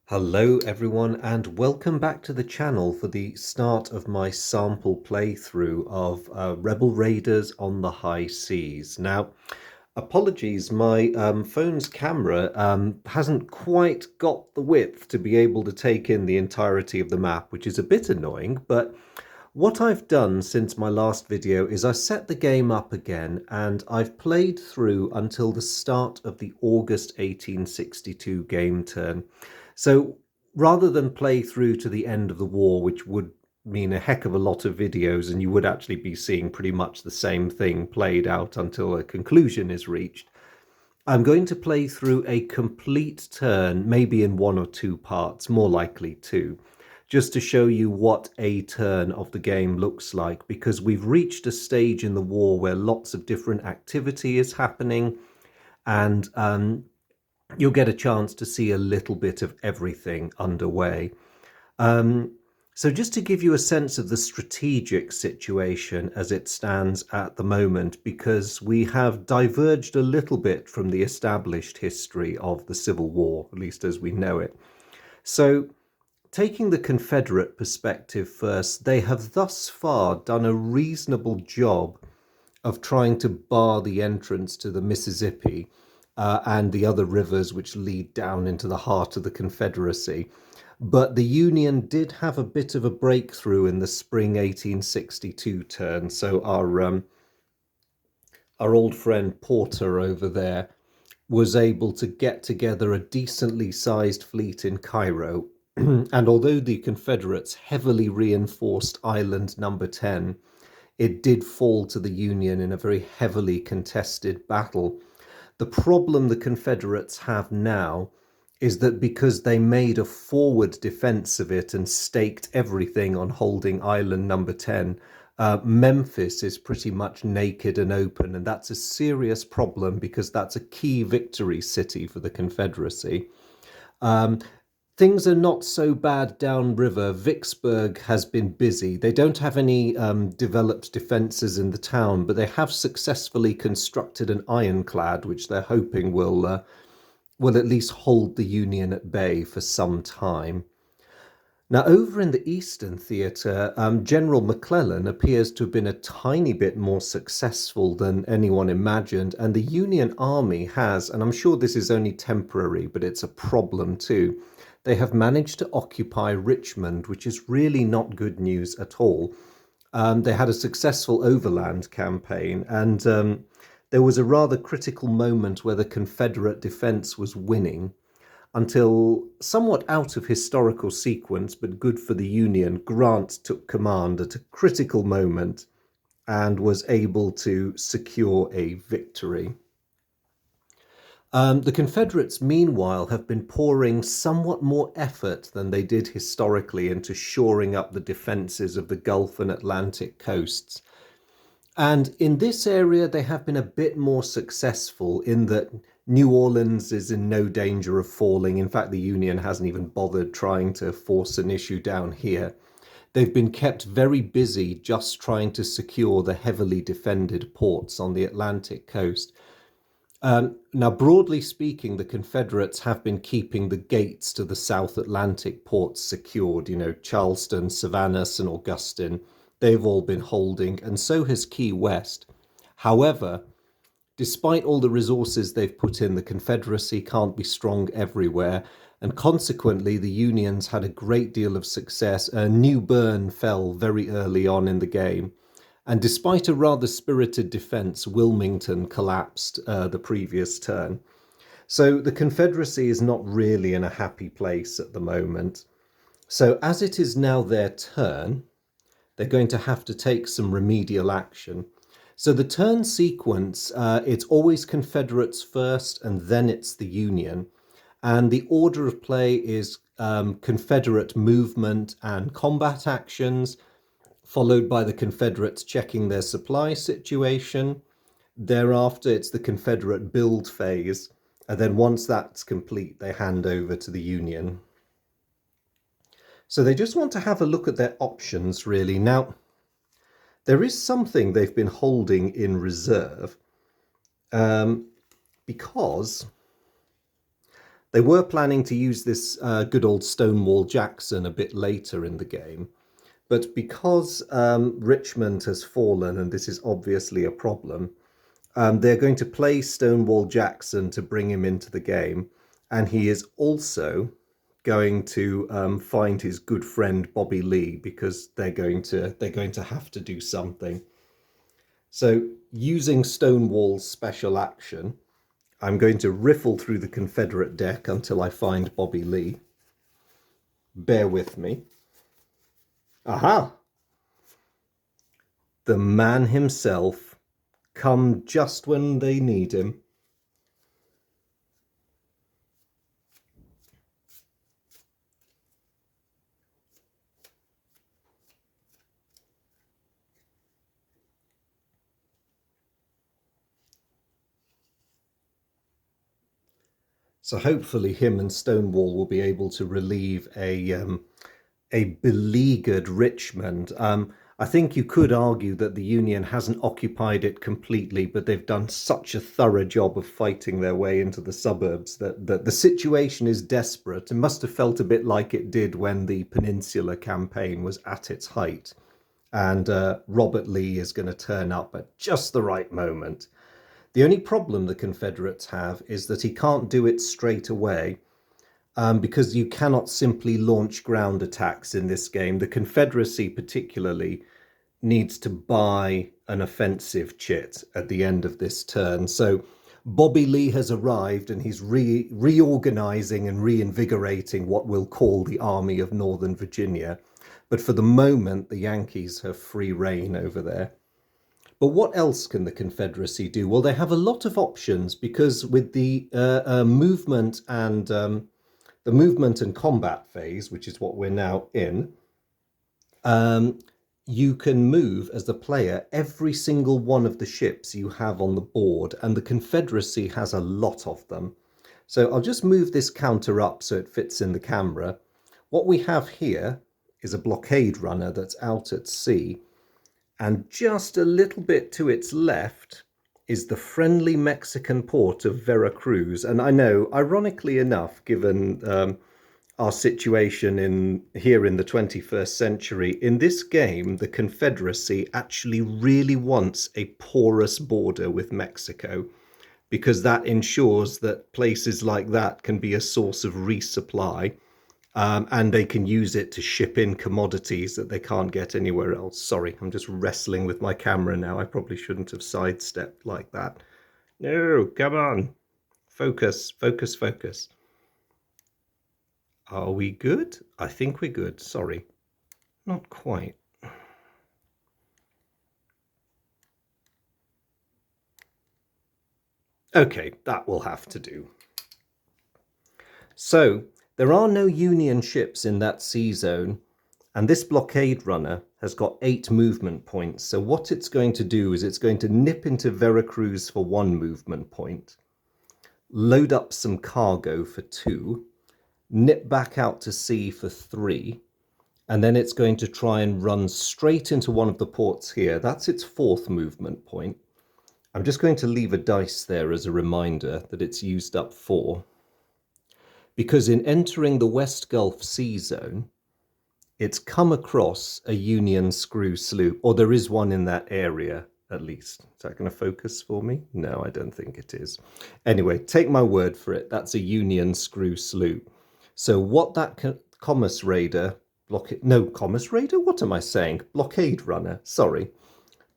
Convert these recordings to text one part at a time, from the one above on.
Hello everyone and welcome back to the channel for the start of my sample playthrough of Rebel Raiders on the High Seas. Now, apologies, my phone's camera hasn't quite got the width to be able to take in the entirety of the map, which is a bit annoying, but what I've done since my last video is I set the game up again and I've played through until the start of the August 1862 game turn. So rather than play through to the end of the war, which would mean a heck of a lot of videos and you would actually be seeing pretty much the same thing played out until a conclusion is reached, I'm going to play through a complete turn, maybe in one or two parts, more likely two, just to show you what a turn of the game looks like, because we've reached a stage in the war where lots of different activity is happening, and you'll get a chance to see a little bit of everything underway. Um, so just to give you a sense of the strategic situation as it stands at the moment, because we have diverged a little bit from the established history of the Civil War, at least as we know it. So taking the Confederate perspective first, they have thus far done a reasonable job of trying to bar the entrance to the Mississippi and the other rivers which lead down into the heart of the Confederacy. But the Union did have a bit of a breakthrough in the spring 1862 turn. So our old friend Porter over there was able to get together a decently sized fleet in Cairo. And although the Confederates heavily reinforced Island Number 10, it did fall to the Union in a very heavily contested battle. The problem the Confederates have now is that because they made a forward defense of it and staked everything on holding Island Number 10, Memphis is pretty much naked and open, and that's a serious problem because that's a key victory city for the Confederacy. Um, Things are not so bad downriver. Vicksburg has been busy. They don't have any developed defences in the town, but they have successfully constructed an ironclad, which they're hoping will at least hold the Union at bay for some time. Now, over in the Eastern Theatre, General McClellan appears to have been a tiny bit more successful than anyone imagined, and the Union Army has, and I'm sure this is only temporary, but it's a problem too. They have managed to occupy Richmond, which is really not good news at all. They had a successful overland campaign, and there was a rather critical moment where the Confederate defense was winning until, somewhat out of historical sequence, but good for the Union, Grant took command at a critical moment and was able to secure a victory. The Confederates, meanwhile, have been pouring somewhat more effort than they did historically into shoring up the defences of the Gulf and Atlantic coasts. And in this area, they have been a bit more successful in that New Orleans is in no danger of falling. In fact, the Union hasn't even bothered trying to force an issue down here. They've been kept very busy just trying to secure the heavily defended ports on the Atlantic coast. Now, broadly speaking, the Confederates have been keeping the gates to the South Atlantic ports secured, Charleston, Savannah, St. Augustine. They've all been holding, and so has Key West. However, despite all the resources they've put in, the Confederacy can't be strong everywhere, and consequently, the Unions had a great deal of success. New Bern fell very early on in the game. And despite a rather spirited defense, Wilmington collapsed the previous turn. So the Confederacy is not really in a happy place at the moment. So as it is now their turn, they're going to have to take some remedial action. So the turn sequence, it's always Confederates first and then it's the Union. And the order of play is Confederate movement and combat actions, followed by the Confederates checking their supply situation. Thereafter, it's the Confederate build phase. And then once that's complete, they hand over to the Union. So they just want to have a look at their options, really. Now, there is something they've been holding in reserve because They were planning to use this good old Stonewall Jackson a bit later in the game, but because Richmond has fallen, and this is obviously a problem, they're going to play Stonewall Jackson to bring him into the game, and he is also going to find his good friend Bobby Lee, because they're going to have to do something. So using Stonewall's special action, I'm going to riffle through the Confederate deck until I find Bobby Lee. Bear with me. Aha! The man himself, come just when they need him. So hopefully him and Stonewall will be able to relieve a beleaguered Richmond. I think you could argue that the Union hasn't occupied it completely, but they've done such a thorough job of fighting their way into the suburbs that the situation is desperate. It must have felt a bit like it did when the Peninsular Campaign was at its height. And Robert Lee is going to turn up at just the right moment. The only problem the Confederates have is that he can't do it straight away, because you cannot simply launch ground attacks in this game. The Confederacy particularly needs to buy an offensive chit at the end of this turn. So Bobby Lee has arrived, and he's reorganizing and reinvigorating what we'll call the Army of Northern Virginia. But for the moment, the Yankees have free reign over there. But what else can the Confederacy do? Well, they have a lot of options, because with the movement and combat phase, which is what we're now in, you can move as the player every single one of the ships you have on the board, and the Confederacy has a lot of them. So I'll just move this counter up so it fits in the camera. What we have here is a blockade runner that's out at sea, and just a little bit to its left is the friendly Mexican port of Veracruz. And I know, ironically enough, given our situation here in the 21st century, in this game, the Confederacy actually really wants a porous border with Mexico, because that ensures that places like that can be a source of resupply. And they can use it to ship in commodities that they can't get anywhere else. Sorry, I'm just wrestling with my camera now. I probably shouldn't have sidestepped like that. No, come on. Focus, focus, focus. Are we good? I think we're good. Sorry. Not quite. Okay, that will have to do. So, there are no Union ships in that sea zone, and this blockade runner has got 8 movement points. So what it's going to do is it's going to nip into Veracruz for 1 movement point, load up some cargo for 2, nip back out to sea for 3, and then it's going to try and run straight into one of the ports here. That's its 4th movement point. I'm just going to leave a dice there as a reminder that it's used up 4. Because in entering the West Gulf Sea Zone, it's come across a Union screw sloop, or there is one in that area, at least. Is that going to focus for me? No, I don't think it is. Anyway, take my word for it. That's a Union screw sloop. So what that commerce raider, commerce raider? What am I saying? Blockade runner, sorry.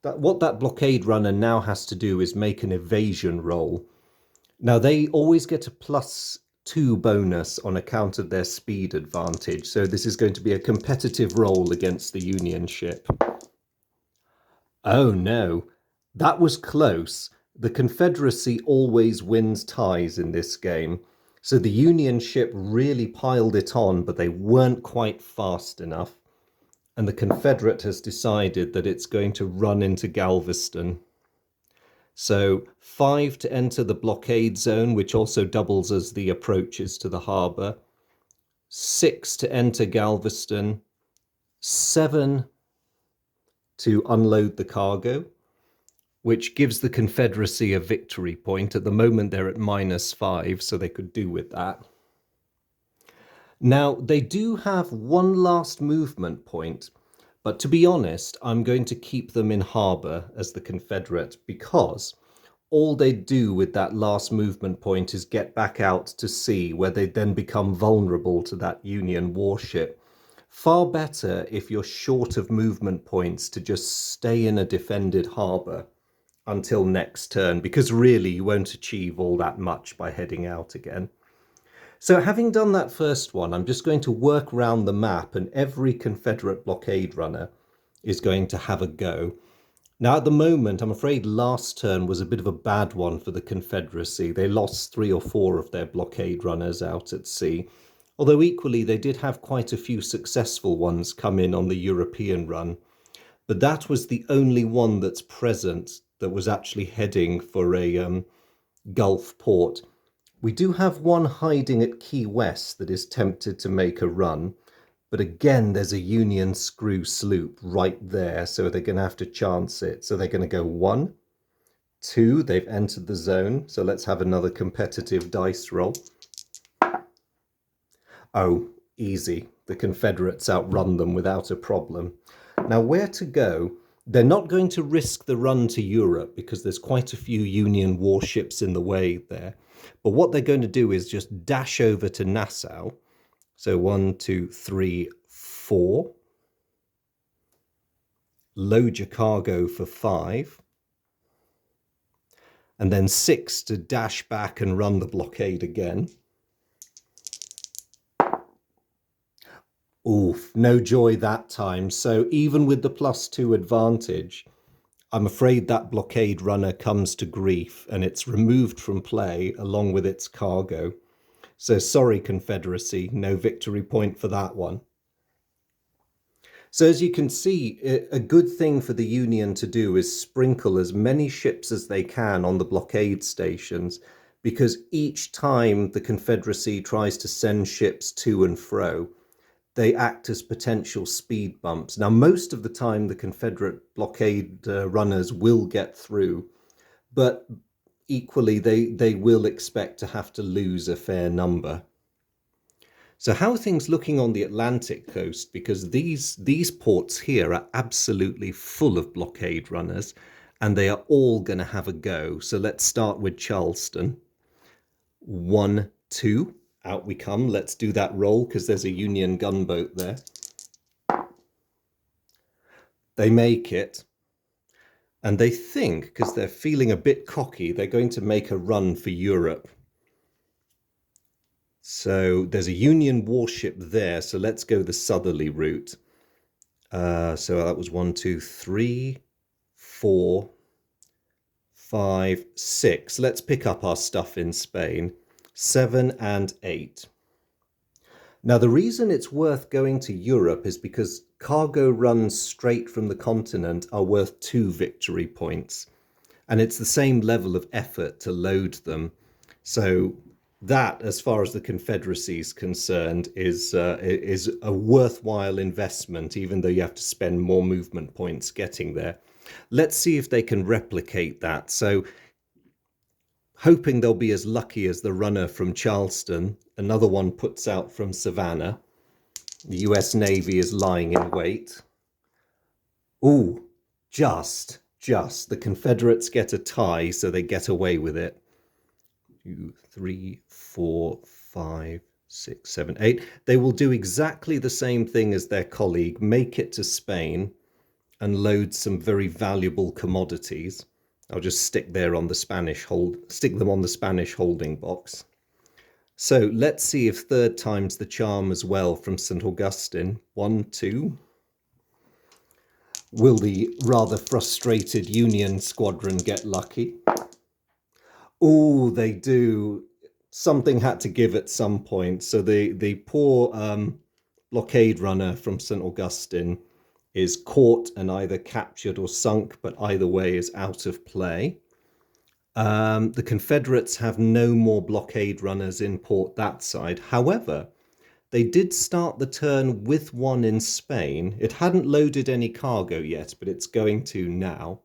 What that blockade runner now has to do is make an evasion roll. Now, they always get a +2 bonus on account of their speed advantage. So this is going to be a competitive roll against the Union ship. Oh no, that was close. The Confederacy always wins ties in this game. So the Union ship really piled it on, but they weren't quite fast enough. And the Confederate has decided that it's going to run into Galveston. So 5 to enter the blockade zone, which also doubles as the approaches to the harbour. 6 to enter Galveston. 7 to unload the cargo, which gives the Confederacy a victory point. At the moment, they're at -5, so they could do with that. Now, they do have one last movement point, but to be honest, I'm going to keep them in harbour as the Confederate because all they do with that last movement point is get back out to sea, where they then become vulnerable to that Union warship. Far better, if you're short of movement points, to just stay in a defended harbour until next turn, because really you won't achieve all that much by heading out again. So having done that first one, I'm just going to work round the map, and every Confederate blockade runner is going to have a go. Now, at the moment, I'm afraid last turn was a bit of a bad one for the Confederacy. They lost 3 or 4 of their blockade runners out at sea, although equally they did have quite a few successful ones come in on the European run. But that was the only one that's present that was actually heading for a Gulf port. We do have one hiding at Key West that is tempted to make a run, but again, there's a Union screw sloop right there, so they're going to have to chance it. So they're going to go 1, 2, they've entered the zone, so let's have another competitive dice roll. Oh, easy. The Confederates outrun them without a problem. Now, where to go? They're not going to risk the run to Europe because there's quite a few Union warships in the way there. But what they're going to do is just dash over to Nassau. So 1, 2, 3, 4. Load your cargo for 5. And then 6 to dash back and run the blockade again. Oof, no joy that time. So even with the +2 advantage, I'm afraid that blockade runner comes to grief and it's removed from play along with its cargo. So sorry, Confederacy, no victory point for that one. So as you can see, a good thing for the Union to do is sprinkle as many ships as they can on the blockade stations, because each time the Confederacy tries to send ships to and fro, they act as potential speed bumps. Now, most of the time, the Confederate blockade runners will get through, but equally, they will expect to have to lose a fair number. So how are things looking on the Atlantic coast? Because these ports here are absolutely full of blockade runners, and they are all going to have a go. So let's start with Charleston. 1, 2, out we come. Let's do that roll because there's a Union gunboat there. They make it. And they think, because they're feeling a bit cocky, they're going to make a run for Europe. So there's a Union warship there, so let's go the southerly route. So that was 1, 2, 3, 4, 5, 6. Let's pick up our stuff in Spain. 7 and 8. Now, the reason it's worth going to Europe is because cargo runs straight from the continent are worth 2 victory points. And it's the same level of effort to load them. So that, as far as the Confederacy is concerned, is a worthwhile investment, even though you have to spend more movement points getting there. Let's see if they can replicate that. So hoping they'll be as lucky as the runner from Charleston. Another one puts out from Savannah. The US Navy is lying in wait. Ooh, just. The Confederates get a tie, so they get away with it. 2, 3, 4, 5, 6, 7, 8. They will do exactly the same thing as their colleague, make it to Spain and load some very valuable commodities. I'll just stick them on the Spanish holding box. So let's see if third time's the charm as well from St. Augustine. 1, 2. Will the rather frustrated Union squadron get lucky? Oh, they do. Something had to give at some point. So the poor blockade runner from St. Augustine is caught and either captured or sunk, but either way is out of play. The Confederates have no more blockade runners in port that side. However, they did start the turn with one in Spain. It hadn't loaded any cargo yet, but it's going to now.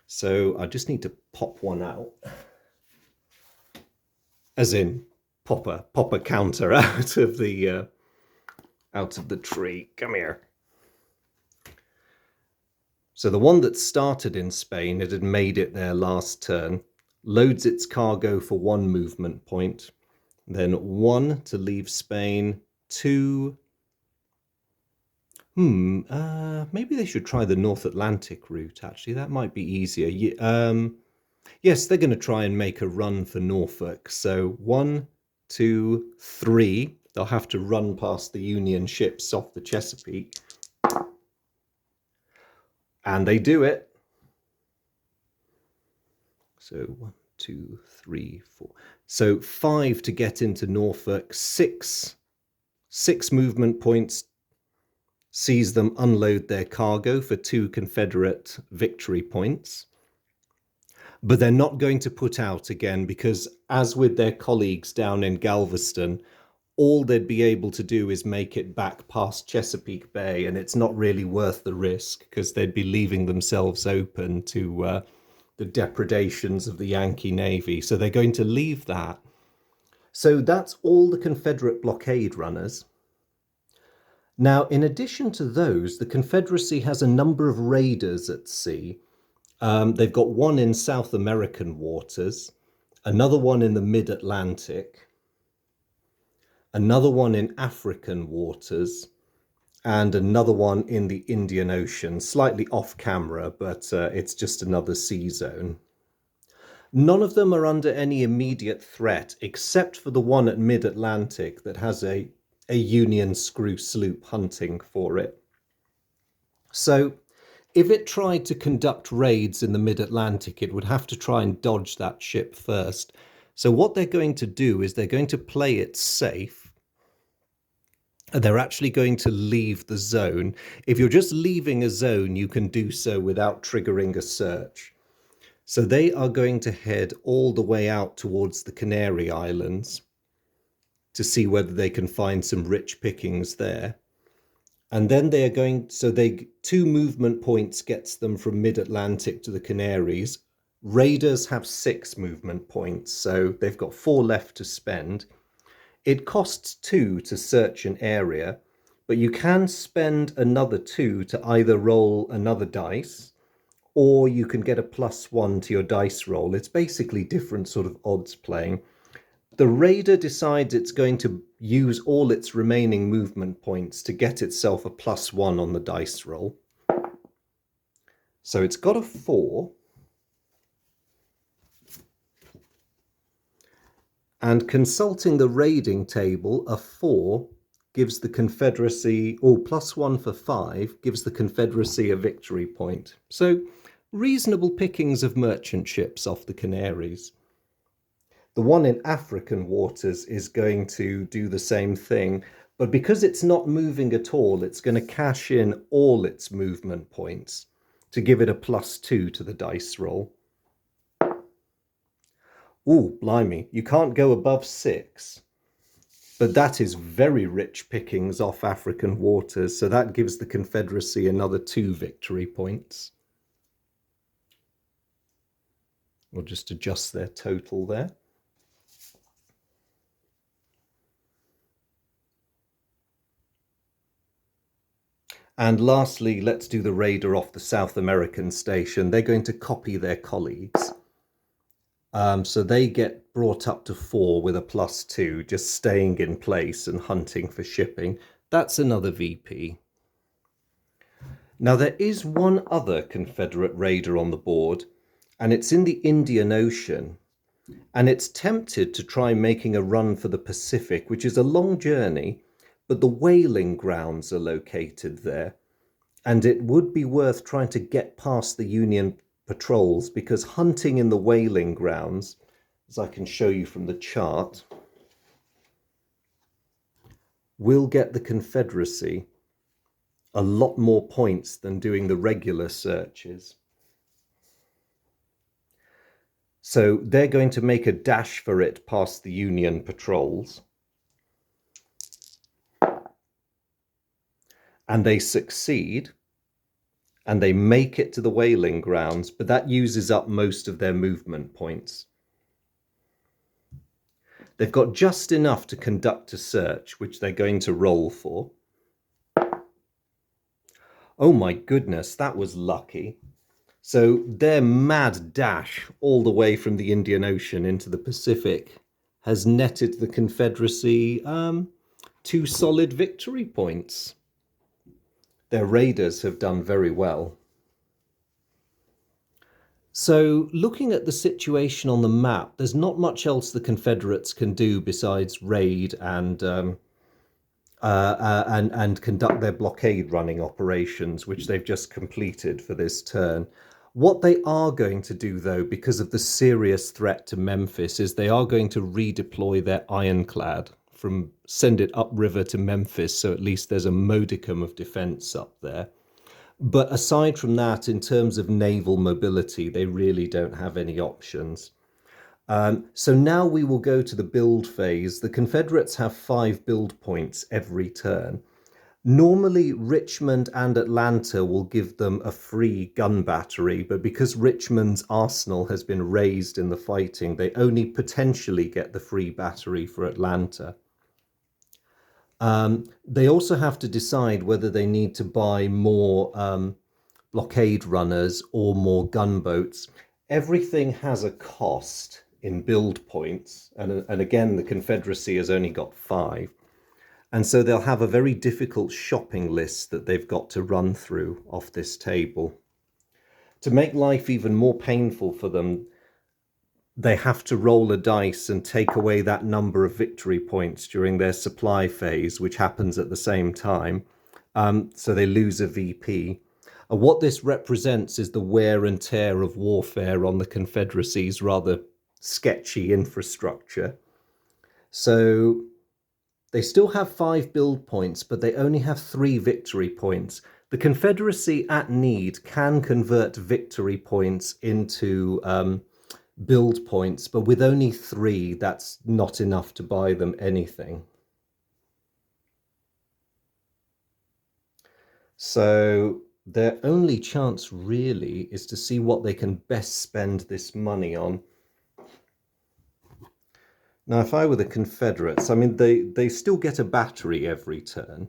So I just need to pop one out. As in, pop a counter out of the out of the tree. Come here. So the one that started in Spain, it had made it there last turn, loads its cargo for 1 movement point, then 1 to leave Spain, 2... maybe they should try the North Atlantic route, actually. That might be easier. Yes, they're going to try and make a run for Norfolk. So 1, 2, 3. They'll have to run past the Union ships off the Chesapeake. And they do it. So 1, 2, 3, 4. So 5 to get into Norfolk. 6 movement points sees them unload their cargo for 2 Confederate victory points. But they're not going to put out again because, as with their colleagues down in Galveston, all they'd be able to do is make it back past Chesapeake Bay, and it's not really worth the risk because they'd be leaving themselves open to the depredations of the Yankee Navy. So they're going to leave that. So that's all the Confederate blockade runners. Now, in addition to those, the Confederacy has a number of raiders at sea. They've got one in South American waters, another one in the mid-Atlantic, another one in African waters, and another one in the Indian Ocean, slightly off camera, but it's just another sea zone. None of them are under any immediate threat, except for the one at mid-Atlantic that has a Union screw sloop hunting for it. So if it tried to conduct raids in the mid-Atlantic, it would have to try and dodge that ship first. So what they're going to do is they're going to play it safe. They're actually going to leave the zone. If you're just leaving a zone, you can do so without triggering a search. So they are going to head all the way out towards the Canary Islands to see whether they can find some rich pickings there. And then they are going, so 2 movement points gets them from mid-Atlantic to the Canaries. Raiders have 6 movement points, so they've got 4 left to spend. It costs 2 to search an area, but you can spend another 2 to either roll another dice, or you can get a +1 to your dice roll. It's basically different sort of odds playing. The raider decides it's going to use all its remaining movement points to get itself a +1 on the dice roll. So it's got a 4. And consulting the raiding table, a 4 gives the Confederacy, or +1 for 5, gives the Confederacy a victory point. So reasonable pickings of merchant ships off the Canaries. The one in African waters is going to do the same thing, but because it's not moving at all, it's going to cash in all its movement points to give it a +2 to the dice roll. Ooh, blimey, you can't go above 6. But that is very rich pickings off African waters, so that gives the Confederacy another 2 victory points. We'll just adjust their total there. And lastly, let's do the raider off the South American station. They're going to copy their colleagues. So they get brought up to 4 with a +2, just staying in place and hunting for shipping. That's another VP. Now there is one other Confederate raider on the board, and it's in the Indian Ocean. And it's tempted to try making a run for the Pacific, which is a long journey, but the whaling grounds are located there. And it would be worth trying to get past the Union patrols, because hunting in the whaling grounds, as I can show you from the chart, will get the Confederacy a lot more points than doing the regular searches. So they're going to make a dash for it past the Union patrols. And they succeed, and they make it to the whaling grounds, but that uses up most of their movement points. They've got just enough to conduct a search, which they're going to roll for. Oh my goodness, that was lucky. So their mad dash all the way from the Indian Ocean into the Pacific has netted the Confederacy two solid victory points. Their raiders have done very well. So, looking at the situation on the map, there's not much else the Confederates can do besides raid and conduct their blockade running operations, which they've just completed for this turn. What they are going to do, though, because of the serious threat to Memphis, is they are going to redeploy their ironclad from send it upriver to Memphis, so at least there's a modicum of defense up there. But aside from that, in terms of naval mobility, they really don't have any options. So now we will go to the build phase. The Confederates have 5 build points every turn. Normally, Richmond and Atlanta will give them a free gun battery, but because Richmond's arsenal has been raised in the fighting, they only potentially get the free battery for Atlanta. They also have to decide whether they need to buy more blockade runners or more gunboats. Everything has a cost in build points, and again, the Confederacy has only got 5. And so they'll have a very difficult shopping list that they've got to run through off this table. To make life even more painful for them, they have to roll a dice and take away that number of victory points during their supply phase, which happens at the same time. So they lose a VP. What this represents is the wear and tear of warfare on the Confederacy's rather sketchy infrastructure. So they still have 5 build points, but they only have 3 victory points. The Confederacy, at need, can convert victory points into build points, but with only 3, that's not enough to buy them anything. So their only chance really is to see what they can best spend this money on. Now, if I were the Confederates, I mean, they still get a battery every turn.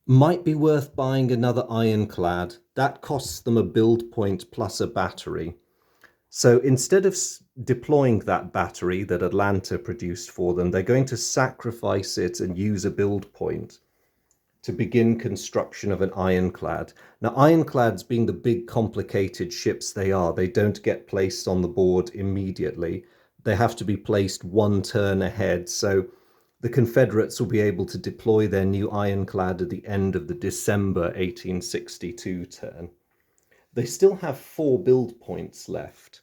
Might be worth buying another ironclad. That costs them a build point plus a battery. So instead of deploying that battery that Atlanta produced for them, they're going to sacrifice it and use a build point to begin construction of an ironclad. Now, ironclads, being the big complicated ships they are, they don't get placed on the board immediately. They have to be placed 1 turn ahead. So the Confederates will be able to deploy their new ironclad at the end of the December 1862 turn. They still have 4 build points left.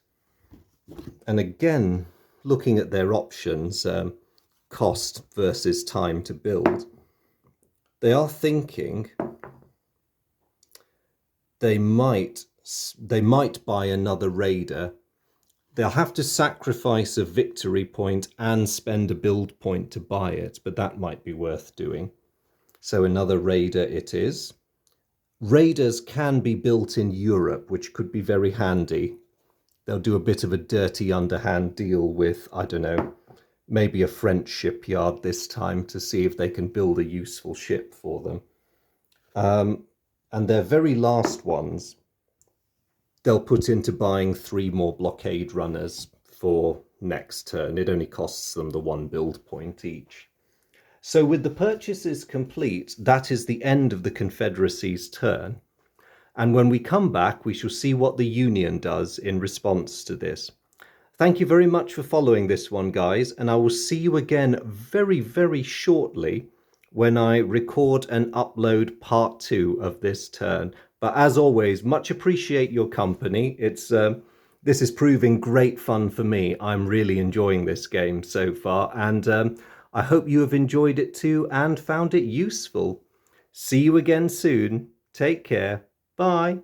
And again, looking at their options, cost versus time to build, they are thinking they might buy another raider. They'll have to sacrifice a victory point and spend a build point to buy it, but that might be worth doing. So another raider it is. Raiders can be built in Europe, which could be very handy. They'll do a bit of a dirty underhand deal with, I don't know, maybe a French shipyard this time to see if they can build a useful ship for them. And their very last ones, they'll put into buying 3 more blockade runners for next turn. It only costs them the 1 build point each. So with the purchases complete, that is the end of the Confederacy's turn. And when we come back, we shall see what the Union does in response to this. Thank you very much for following this one, guys, and I will see you again very, very shortly when I record and upload part 2 of this turn. But as always, much appreciate your company. This is proving great fun for me. I'm really enjoying this game so far, and I hope you have enjoyed it too and found it useful. See you again soon. Take care. Bye.